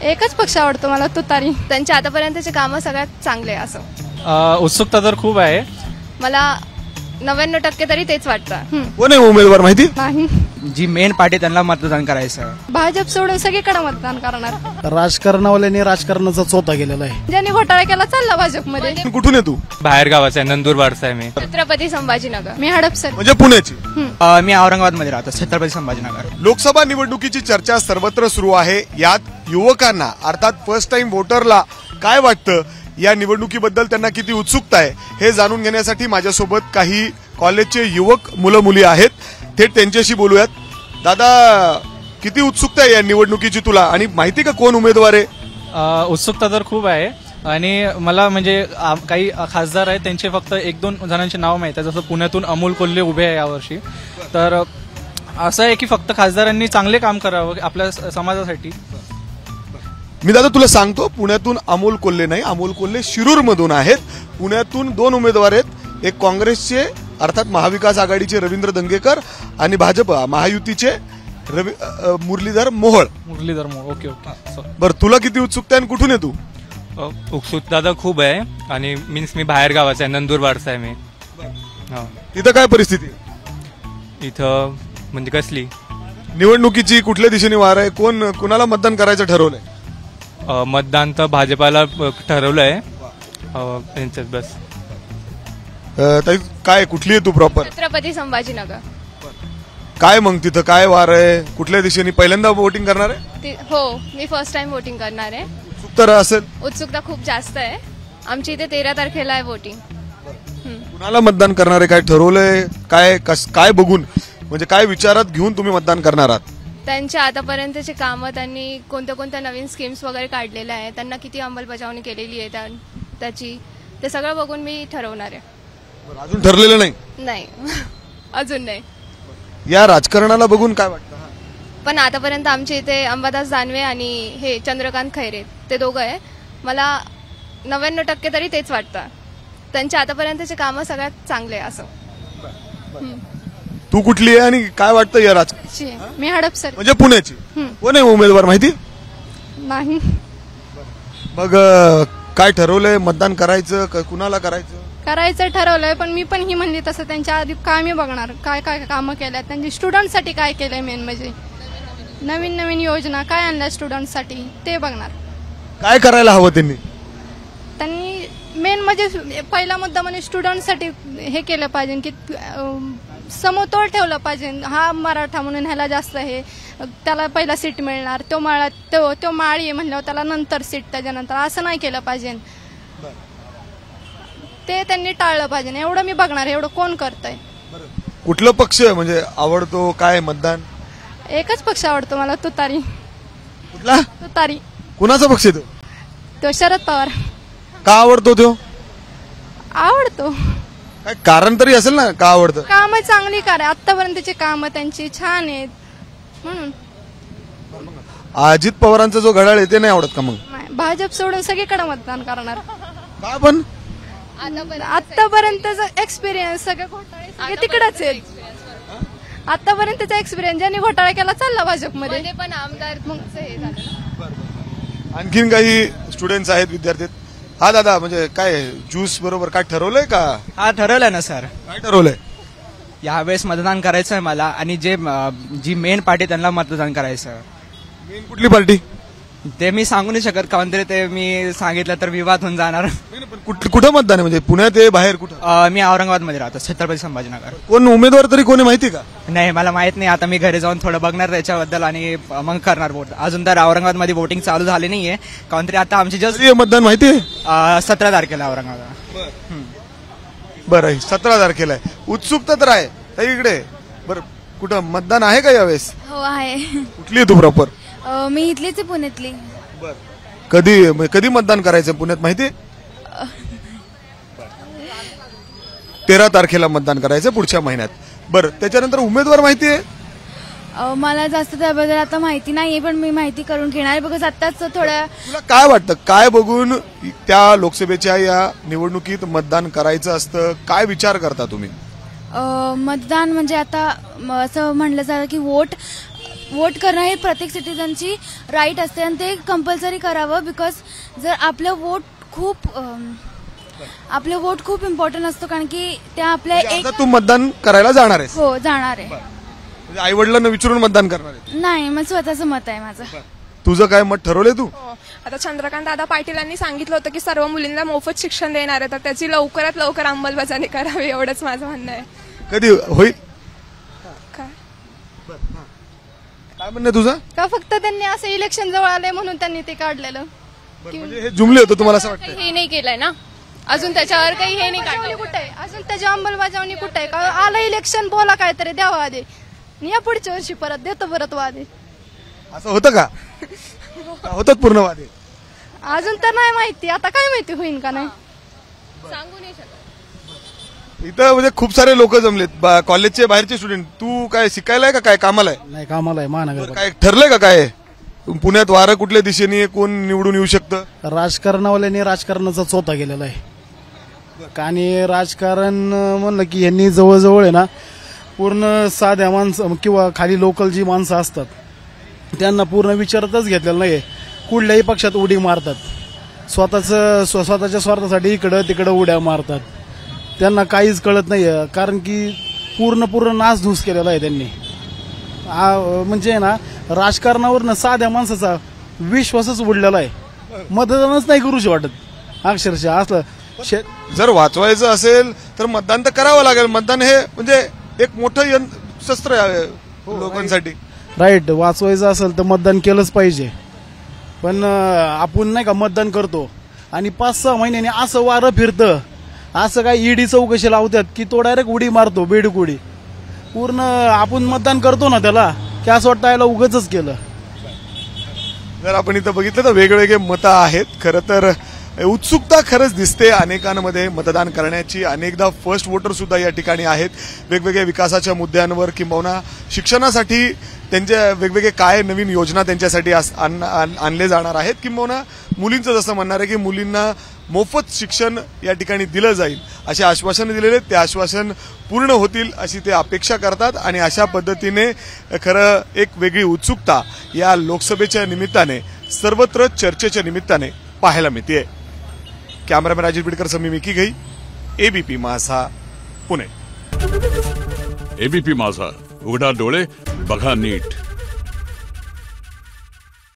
एकच पक्ष आवडतो मला, तुतारी. त्यांच्या आतापर्यंतचे कामं सगळ्यात चांगले असं उत्सुकता तर खूप आहे. मला 99% तरी तेच वाटतं. कोण आहे उमेदवार माहिती? नाही, जी मेन पार्टी त्यांना मतदान करायचं. भाजप सोडून सगळीकडे मतदान करणार. राजकारणावाल्यांनी राजकारणाचा चोथा गेलेला आहे. ज्यांनी घोटाळा केला चालला भाजपमध्ये. कुठून आहे तू? बाहेर गावाचा आहे, नंदुरबारचा आहे मी. छत्रपती संभाजीनगर. मी हडपसर. म्हणजे पुण्याची. मी औरंगाबाद मध्ये राहतो, छत्रपती संभाजीनगर. लोकसभा निवडणुकीची चर्चा सर्वत्र सुरू आहे. यात युवकांना अर्थात फर्स्ट टाइम वोटरला काय वाटतं, या निवडणुकीबद्दल त्यांना किती उत्सुकता आहे हे जाणून घेण्यासाठी माझ्यासोबत काही कॉलेजचे युवक मुलं मुली आहेत. थेट त्यांच्याशी बोलूयात. दादा, किती उत्सुकता आहे या निवडणुकीची तुला, आणि माहिती का कोण उमेदवार आहे? उत्सुकता तर खूप आहे आणि मला म्हणजे काही खासदार आहेत त्यांचे फक्त 1-2 जणांचे नाव माहिती आहे. जसं पुण्यातून अमोल कोल्हे उभे आहे यावर्षी. तर असं आहे की फक्त खासदारांनी चांगले काम करावं आपल्या समाजासाठी. मी दादा तुला सांगतो, पुण्यातून अमोल कोल्हे नाही, अमोल कोल्हे शिरूर मधून आहेत. पुण्यातून 2 उमेदवार आहेत, एक काँग्रेसचे अर्थात महाविकास आघाडीचे रवींद्र दंगेकर आणि भाजप महायुतीचे मुरलीधर मोहोळ. Okay okay. बरं, तुला किती उत्सुकता आहे आणि कुठून आहे तू? उत्सुकता तर खूप आहे आणि मी बाहेर गावाचा आहे, नंदुरबारचा आहे मी. तिथं काय परिस्थिती इथं म्हणजे कसली निवडणुकीची, कुठल्या दिशेने वार आहे, कोण कुणाला मतदान करायचं ठरवलंय? मतदान तर भाजपाला ठरवलंय त्यांच्यात बस. ताई, काय कुठली आहे तू प्रॉपर? छत्रपती संभाजीनगर. काय मग तिथं काय वार आहे, कुठल्या दिशेने पहिल्यांदा वोटिंग करणार आहे? हो, मी फर्स्ट टाइम वोटिंग करणार आहे. उत्सुकता असेल? उत्सुकता खूप जास्त आहे. आमची इथे 13 तारखेला आहे वोटिंग. कुणाला मतदान करणार आहे, काय ठरवलंय? काय बघून, म्हणजे काय विचारात घेऊन तुम्ही मतदान करणार आहात? त्यांच्या आतापर्यंतचे कामं, त्यांनी कोणत्या कोणत्या नवीन स्कीम्स वगैरे काढलेल्या आहेत, त्यांना किती अंमलबजावणी केलेली आहे त्याची, ते सगळं बघून मी ठरवणार आहे. अजून ठरलेलं नाही? नाही अजून नाही. या राजकारणाला बघून काय वाटतं? पण आतापर्यंत आमच्या इथे अंबादास दानवे आणि हे चंद्रकांत खैरे, ते दोघं आहे. मला 99% तरी तेच वाटतं. त्यांच्या आतापर्यंतचे कामं सगळ्यात चांगले असं. तू कुठली आहे आणि काय वाटतं या राजकारणाची? मी हडपसर. म्हणजे पुण्याची. कोण आहे उमेदवार माहिती? नाही. मग काय ठरवलंय, मतदान करायचं कुणाला करायचं? करायचं ठरवलंय, पण मी पण ही म्हणली तसं त्यांच्या आधी कामे बघणार, काय काय कामं केल्यात त्यांनी, स्टुडंटसाठी काय केलंय, मेन म्हणजे नवीन नवीन योजना काय आणल्या स्टुडंटसाठी ते बघणार. काय करायला हवं त्यांनी मेन म्हणजे पहिला मुद्दा म्हणजे स्टुडंटसाठी हे केलं पाहिजे की समतोल ठेवलं पाहिजे. हा मराठा म्हणून ह्याला जास्त हे, त्याला पहिला सीट मिळणार, तो माळी आहे म्हणल्यावर त्याला नंतर सीट, त्याच्यानंतर असं नाही केलं पाहिजे. ते त्यांनी टाळलं पाहिजे. एवढं मी बघणार, एवढं कोण करतंय. कुठलं पक्ष म्हणजे आवडतो, काय मतदान? एकच पक्ष आवडतो मला, तुतारी. कुठला? तुतारी. कुणाचा पक्ष आहे तो शरद पवार. का आवडतो तो? आवडतो, काय कारण तरी असेल ना का आवडतं? कामं चांगली करा, आतापर्यंतची कामं त्यांची छान आहेत म्हणून. अजित पवारांचा जो घड्याळ आहे ते नाही आवडत का मग? भाजप सोडून सगळीकडे मतदान करणार. का पण? आतापर्यंतचा एक्सपिरियन्स सगळे घोटाळे सगळे तिकडेच आहेत. आतापर्यंतचा एक्सपिरियन्स, ज्यांनी घोटाळा केला चालला भाजपमध्ये. पण आमदार मग हे झालं. आणखीन काही स्टुडंट्स आहेत, विद्यार्थी आहेत. हा दादा, म्हणजे काय ज्यूस बरोबर काय ठरवलंय का? हा ठरवलंय ना सर. काय ठरवलंय? यावेळेस मतदान करायचं आहे मला, आणि जी मेन पार्टी त्यांना मतदान करायचं. मेन कुठली पार्टी? ते मी सांगू नाही शकत, कारण तरी ते मी सांगितलं तर विवाद होऊन जाणार. कुठं मतदान आहे, म्हणजे पुण्यात आहे बाहेर कुठं? मी औरंगाबाद मध्ये राहतो, छत्रपती संभाजीनगर. कोण उमेदवार तरी कोणी माहिती का? नाही, मला माहित नाही. आता मी घरी जाऊन थोडं बघणार त्याच्याबद्दल आणि मग करणार वोट. अजून तर औरंगाबाद मध्ये वोटिंग चालू झाली नाहीये, कारण तरी आता आमची जस्ट मतदान माहिती आहे 17 तारखेला औरंगाबाद. बरं, 17 तारखेला आहे. उत्सुकता तर आहे इकडे. बरं, कुठं मतदान आहे का यावेळेस? हो आहे. कुठली आहे तू प्रॉपर? मी इथलीच आहे, पुण्यातली. कधी मतदान करायचं पुण्यात माहिती? 13 तारखेला मतदान करायचं पुढच्या महिन्यात. बरं, त्याच्यानंतर उमेदवार माहिती आहे? मला जास्त त्याबद्दल आता माहिती नाहीये, पण मी माहिती करून घेणार, बिकॉज आताच थोड्या. तुला काय वाटतं, काय बघून त्या लोकसभेच्या या निवडणुकीत मतदान करायचं असतं, काय विचार करता तुम्ही? मतदान म्हणजे आता असं म्हणलं जातं की वोट वोट करणं हे प्रत्येक सिटीजनची राईट असते आणि ते कंपल्सरी करावं. बिकॉज जर आपलं वोट खूप इम्पॉर्टंट असतो, कारण की त्या आपल्या एक आता तू मतदान करायला जाणार आहेस, हो जाणार आहे. म्हणजे आई वडिलांना विचारून मतदान करणार आहे? नाही, मग स्वतःचं मत आहे माझं. तुझं काय मत ठरवलंय तू? आता चंद्रकांत दादा पाटील यांनी सांगितलं होतं की सर्व मुलींना मोफत शिक्षण देणार आहे, तर त्याची लवकरात लवकर अंमलबजावणी करावी, एवढंच माझं म्हणणं आहे. कधी होईल काय काय म्हणणं आहे तुझं? का फक्त त्यांनी असं इलेक्शन जवळ आले म्हणून त्यांनी ते काढलेलं? म्हणजे हे जुमले होतं तुम्हाला असं वाटतं? हे नाही केलंय ना अजून, त्याच्यावर काही हे नाही काढलं. कुठे आहे अजून त्याची अंमलबजावणी कुठे आहे? का आलं इलेक्शन, बोला काहीतरी द्यावा आधी, या पुढच्या वर्षी परत देतो परत वादे. असं होतं का? होतात पूर्ण वादे? अजून तर नाही माहिती, आता काय माहिती होईल का नाही. सांगू नाही शकत. इथं म्हणजे खूप सारे लोक जमलेत, कॉलेजचे बाहेरचे स्टुडंट. तू काय शिकायला आहे का काय कामाला आहे? नाही, कामाला आहे महानगर. काय ठरलंय का काय पुण्यात वारं कुठल्या दिशेने आहे, कोण निवडून येऊ शकतं? राजकारणावाल्यांनी राजकारणाचा चोथा केलेला आहे. आणि राजकारण म्हणलं की यांनी जवळजवळ आहे ना पूर्ण साध्या माणसं किंवा खाली लोकल जी माणसं असतात त्यांना पूर्ण विचारतच घेतलेलं नाही. कुठल्याही पक्षात उडी मारतात, स्वतःच्या स्वार्थासाठी इकडं तिकडं उड्या मारतात. त्यांना काहीच कळत नाही, कारण की पूर्ण नासधूस केलेला आहे त्यांनी. म्हणजे ना राजकारणावर साध्या माणसाचा विश्वासच उडलेला आहे. मतदानच नाही करूशी वाटत अक्षरशः. असलं जर वाचवायचं असेल तर मतदान तर करावं लागेल. मतदान हे म्हणजे एक मोठं शस्त्र आहे लोकांसाठी. राईट, वाचवायचं असेल तर मतदान केलंच पाहिजे. पण आपण नाही का मतदान करतो आणि 5-6 महिन्यांनी असं वारं फिरतं, असं काय ईडी चौकशी लावतात की तो डायरेक्ट उडी मारतो, बेडूक उडी. पूर्ण आपण मतदान करतो ना त्याला, की असं वाटतं याला उगाचच केलं. जर आपण इथं बघितलं तर वेगवेगळे मतं आहेत. खरं तर उत्सुकता खरंच दिसते अनेकांमध्ये मतदान करण्याची. अनेकदा फर्स्ट वोटर सुद्धा या ठिकाणी आहेत. वेगवेगळ्या विकासाच्या मुद्द्यांवर किंबहुना शिक्षणासाठी त्यांच्या वेगवेगळे काय नवीन योजना त्यांच्यासाठी आणले जाणार आहेत, किंबहुना मुलींचं जसं म्हणणार आहे की मुलींना मोफत शिक्षण या ठिकाणी दिलं जाईल असे आश्वासन दिलेले. ते आश्वासन पूर्ण होतील अशी ते अपेक्षा करतात. आणि अशा पद्धतीने खरं एक वेगळी उत्सुकता या लोकसभेच्या निमित्ताने, सर्वत्र चर्चेच्या निमित्ताने पाहायला मिळते. कॅमेरामॅन राजेश बिडकर समी मिकी घई, एबीपी माझा, पुणे. एबीपी माझा, उघडा डोळे बघा नीट.